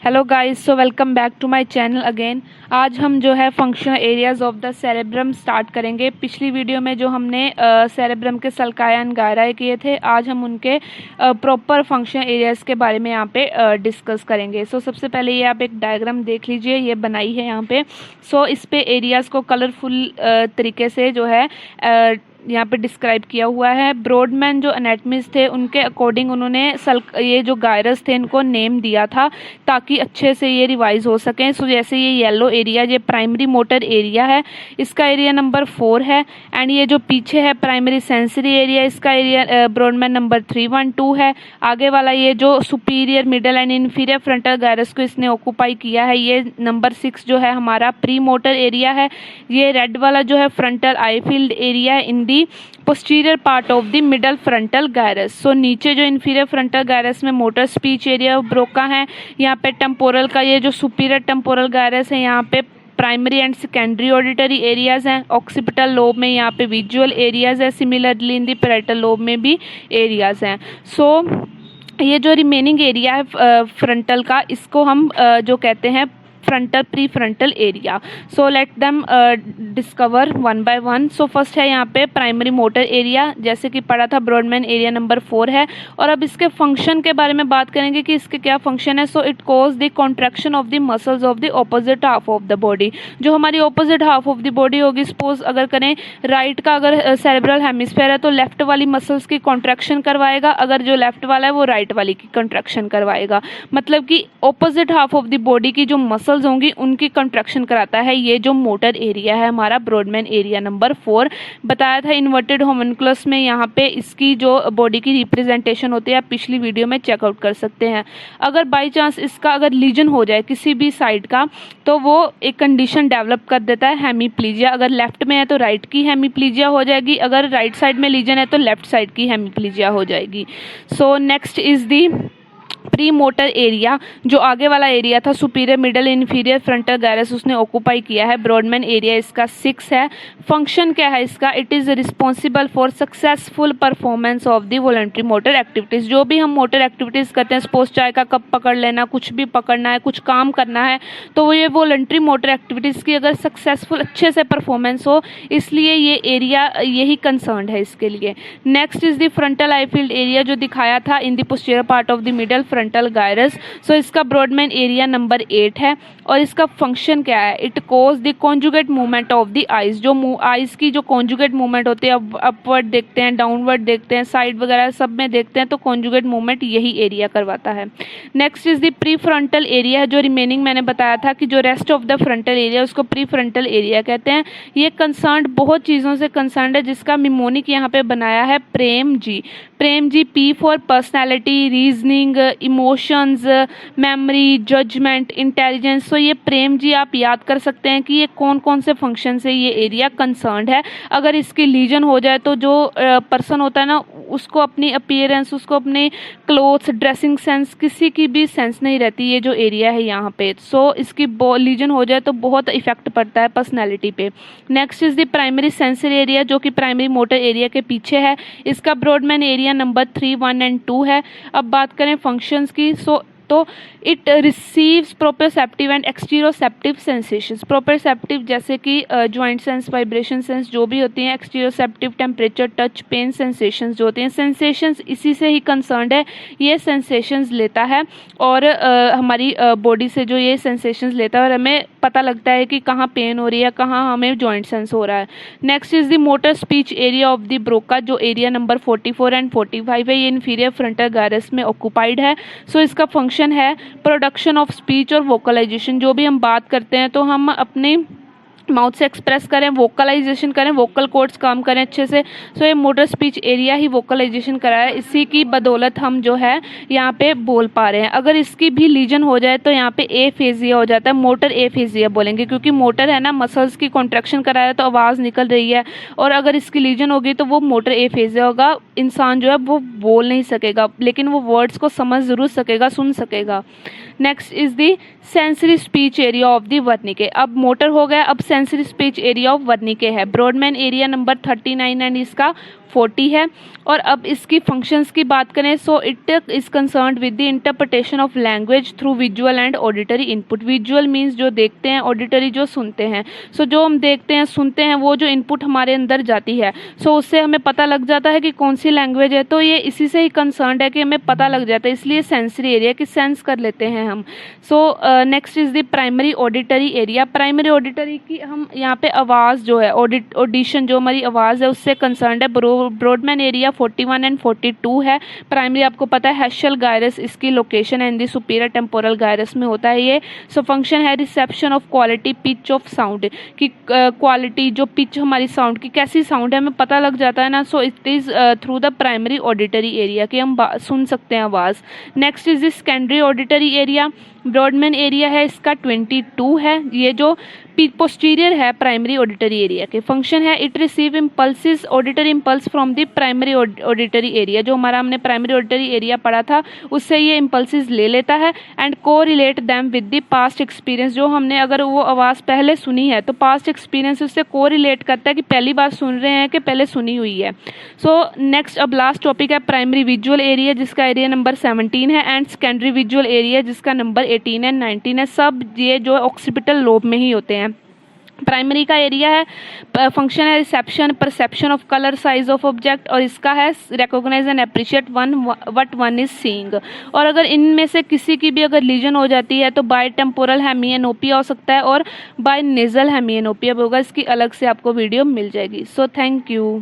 Hello guys, so welcome back to my channel again. आज हम जो है functional areas of the cerebrum start करेंगे। पिछली वीडियो में जो हमने सेरेब्रम के सल्काया गायराए किए थे, आज हम उनके प्रॉपर फंक्शनल एरियाज के बारे में यहाँ पे डिस्कस करेंगे। सो सबसे पहले ये आप एक डायग्राम देख लीजिए, ये बनाई है यहाँ पे। सो इस पे एरियाज़ को कलरफुल तरीके से जो है यहाँ पे डिस्क्राइब किया हुआ है। ब्रॉडमैन जो एनाटमिस्ट थे उनके अकॉर्डिंग उन्होंने ये जो गायरस थे इनको नेम दिया था ताकि अच्छे से ये रिवाइज हो सकें। सो जैसे ये येलो एरिया, ये प्राइमरी मोटर एरिया है, इसका एरिया नंबर 4 है। एंड ये जो पीछे है प्राइमरी सेंसरी एरिया, इसका एरिया ब्रॉडमैन नंबर 312 है। आगे वाला ये जो superior, middle and inferior frontal gyrus को इसने ऑक्यूपाई किया है, ये नंबर 6 जो है हमारा प्री मोटर एरिया है। ये रेड वाला जो है फ्रंटल आई फील्ड एरिया है in the posterior part of the middle frontal gyrus. So नीचे जो इन्फीरियर फ्रंटल गायरस में मोटर स्पीच एरिया ब्रोका है। यहाँ पे टेम्पोरल का ये जो सुपीरियर टेम्पोरल गायरस है, यहाँ पे primary and secondary auditory areas हैं। ऑक्सीपिटल लोब में यहाँ पे विजुअल एरियाज है। Similarly in the parietal lobe में भी एरियाज हैं। सो ये जो रिमेनिंग एरिया है फ्रंटल का, इसको हम जो कहते हैं frontal pre frontal area. So let them discover one by one. So first है यहाँ पे प्राइमरी मोटर एरिया, जैसे कि पढ़ा था ब्रॉडमैन एरिया नंबर 4 है। और अब इसके फंक्शन के बारे में बात करेंगे कि इसके क्या फंक्शन है। So it cause the contraction of the muscles of the opposite half of the body. जो हमारी opposite half of the body होगी, सपोज अगर करें राइट का अगर सेरेब्रल हेमिस्फीयर है तो लेफ्ट वाली मसल्स की कॉन्ट्रैक्शन करवाएगा, अगर जो लेफ्ट वाला है वो राइट वाली की कॉन्ट्रैक्शन करवाएगा। मतलब कि opposite half of the body की जो मसल्स होंगी उनकी कंट्रैक्शन कराता है ये जो मोटर एरिया है हमारा ब्रॉडमैन एरिया नंबर 4। बताया था इन्वर्टेड होम्यूनकुलस में यहाँ पे इसकी जो बॉडी की रिप्रेजेंटेशन होती है, आप पिछली वीडियो में चेकआउट कर सकते हैं। अगर बाई चांस इसका अगर लीजन हो जाए किसी भी साइड का, तो वो एक कंडीशन डेवलप कर देता है हेमीप्लीजिया। अगर लेफ्ट में है तो राइट की हेमीप्लीजिया हो जाएगी, अगर राइट साइड में लीजन है तो लेफ्ट साइड की हेमीप्लीजिया हो जाएगी। So next is the pre motor area. जो आगे वाला एरिया था superior, middle, inferior frontal gyrus, उसने ऑक्यूपाई किया है। ब्रॉडमैन एरिया इसका 6 है। फंक्शन क्या है इसका? It is responsible for successful performance of the voluntary motor activities. जो भी हम मोटर एक्टिविटीज़ करते हैं, सपोज चाय का कप पकड़ लेना, कुछ भी पकड़ना है, कुछ काम करना है, तो ये वॉलंटरी मोटर एक्टिविटीज़ की अगर सक्सेसफुल अच्छे से परफॉर्मेंस हो, इसलिए ये एरिया यही कंसर्न है इसके लिए। Next is the frontal eye field area, जो दिखाया था in the posterior part of the middle frontal gyrus. So इसका ब्रॉडमैन एरिया नंबर 8 है। और इसका फंक्शन क्या है? It cause the conjugate movement of the eyes. जो आइज की जो कॉन्जुगेट मूवमेंट होती है, अपवर्ड देखते हैं, डाउनवर्ड देखते हैं, साइड वगैरह सब में देखते हैं, तो कॉन्जुगेट मूवमेंट यही एरिया करवाता है। Next is the pre frontal area, जो रिमेनिंग मैंने बताया था कि जो rest of the frontal area उसको प्री फ्रंटल एरिया कहते हैं। ये कंसर्न बहुत चीज़ों से कंसर्न है, जिसका मिमोनिक यहाँ पे बनाया है Prem ji. Prem ji, P for personality, reasoning, emotions, memory, judgement, intelligence. So ये प्रेम जी आप याद कर सकते हैं कि ये कौन कौन से फंक्शन से ये एरिया कंसर्न्ड है। अगर इसकी लीजन हो जाए तो जो पर्सन होता है ना, उसको अपनी अपीयरेंस, उसको अपने क्लोथ्स, ड्रेसिंग सेंस, किसी की भी सेंस नहीं रहती, ये जो एरिया है यहाँ पे। सो इसकी लीजन हो जाए तो बहुत इफेक्ट पड़ता है पर्सनैलिटी पे। Next is the primary sensory area, जो कि प्राइमरी मोटर एरिया के पीछे है। इसका ब्रॉडमैन एरिया नंबर 3, 1 एंड 2 है। अब बात करें फंक्शंस की, तो it receives proprioceptive and exteroceptive sensations. Proprioceptive जैसे कि जॉइंट सेंस, वाइब्रेशन सेंस जो भी होती हैं। एक्सटीरोसेप्टिव टेम्परेचर, टच, पेन सेंसेशंस जो होती हैं। सेंसेशंस इसी से ही कंसर्न्ड है, ये सेंसेशंस लेता है और हमारी बॉडी से जो ये सेंसेशंस लेता है, और हमें पता लगता है कि कहाँ पेन हो रही है, कहाँ हमें जॉइंट सेंस हो रहा है। Next is the motor speech area of the Broca, जो एरिया नंबर 44 एंड 45 है। ये इन्फीरियर फ्रंटल गायरस में ऑक्यूपाइड है। सो इसका फंक्शन है प्रोडक्शन ऑफ स्पीच और वोकलाइजेशन। जो भी हम बात करते हैं तो हम अपने माउथ से एक्सप्रेस करें, वोकलाइजेशन करें, वोकल कॉर्ड्स काम करें अच्छे से। सो ये मोटर स्पीच एरिया ही वोकलाइजेशन कराया, इसी की बदौलत हम जो है यहाँ पे बोल पा रहे हैं। अगर इसकी भी लीजन हो जाए तो यहाँ पे एफेजिया हो जाता है, मोटर एफेजिया बोलेंगे, क्योंकि मोटर है ना, मसल्स की कॉन्ट्रैक्शन कराया तो आवाज़ निकल रही है, और अगर इसकी लीजन होगी तो वो मोटर एफेजिया होगा। इंसान जो है वो बोल नहीं सकेगा, लेकिन वो वर्ड्स को समझ ज़रूर सकेगा, सुन सकेगा। Next is the sensory speech area of the Wernicke. अब मोटर हो गया, अब sensory speech area of Wernicke है। ब्रॉडमैन एरिया नंबर 39 एंड इसका 40 है। और अब इसकी फंक्शंस की बात करें, so it is concerned with the interpretation of language through visual and auditory input. Visual means जो देखते हैं, ऑडिटरी जो सुनते हैं। सो जो हम देखते हैं सुनते हैं वो जो इनपुट हमारे अंदर जाती है, सो उससे हमें पता लग जाता है कि कौन सी लैंग्वेज है। तो ये इसी से ही कंसर्न्ड है कि हमें पता लग जाता है, इसलिए सेंसरी एरिया की सेंस कर लेते हैं हम। So next is the primary auditory area. Primary auditory की हम यहाँ पे आवाज़ जो है, ऑडिशन जो हमारी आवाज़ है उससे कंसर्न्ड है। ब्रॉडमैन एरिया 41 एंड 42 है। प्राइमरी आपको पता है हेशल गायरस इसकी लोकेशन है, in the superior temporal gyrus में होता है ये। सो फंक्शन है reception of quality pitch of sound, की क्वालिटी जो पिच हमारी साउंड की कैसी साउंड है हमें पता लग जाता है ना। So it is through the primary auditory area कि हम सुन सकते हैं आवाज़। Next is secondary auditory area. Brodmann area है इसका 22 है। ये जो पोस्टीरियर है प्राइमरी ऑडिटरी एरिया के। फंक्शन है it receive impulses auditory impulse from the primary auditory area. जो हमारा हमने प्राइमरी ऑडिटरी एरिया पढ़ा था उससे ये इम्पल्सिस ले लेता है एंड को relate them with the past experience. जो हमने अगर वो आवाज़ पहले सुनी है तो पास्ट एक्सपीरियंस उससे को रिलेट करता है कि पहली बार सुन रहे हैं कि पहले सुनी हुई है। सो नेक्स्ट अब लास्ट टॉपिक है प्राइमरी विजुअल एरिया जिसका एरिया नंबर 17 है एंड सेकेंडरी विजुअल एरिया जिसका नंबर 18 एंड 19 है। सब ये जो ऑक्सीपिटल लोब में ही होते हैं। प्राइमरी का एरिया है, फंक्शन है reception perception of colour size of object, और इसका है recognise and appreciate what one is seeing. और अगर इनमें से किसी की भी अगर लीजन हो जाती है तो बाय टेम्पोरल हेमिएनोपिया हो सकता है और बाय नेजल हेमिएनोपिया होगा। इसकी अलग से आपको वीडियो मिल जाएगी। So thank you.